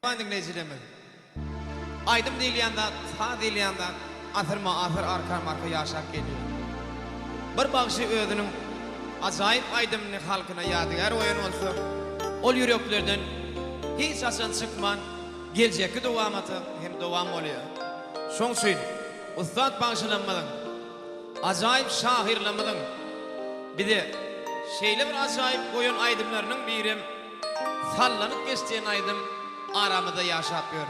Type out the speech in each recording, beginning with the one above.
Dinleyicilerimiz. Aydım deyiliyanda, ta deyiliyanda atırma atır arka marka yaşap geliyor. Bir bakışı ödünün acayip aydımını halkına yadigar oyun olsa ol yüreklerden hiç asan çıkman gelecek devamatı hem devam oluyor. Şoň üçin ustad bağışlanmadın, acayip şahirlamadın. Bir de şeyle bir acayip oyun aydımlarının birim sallanıp geçtiğin aydım aramızda yaşatıyor.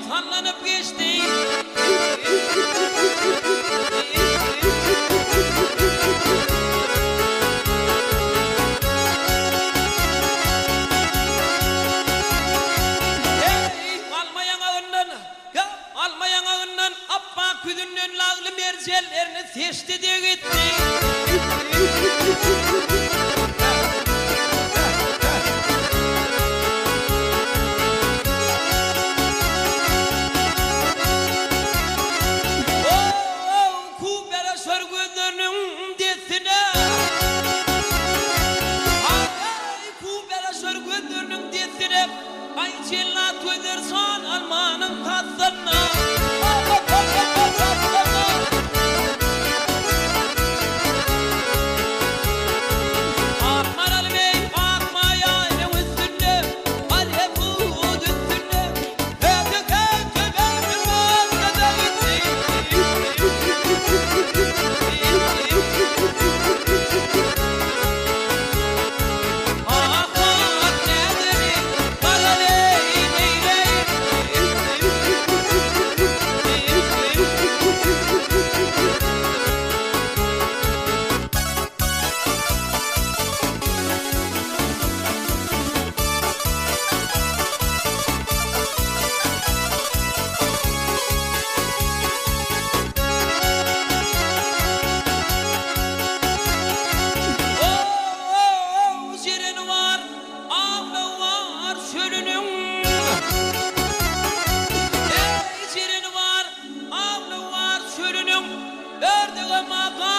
Sallanıp geçti. Almayan ağından appa küdünden lağlı mercellerini seçti diye gitti. Almanın tatlına Arman bey bakma yayının üstünde Hadi bu üstünde Ödük ödük ortada gitti Ahmet nedir Dördüğü makam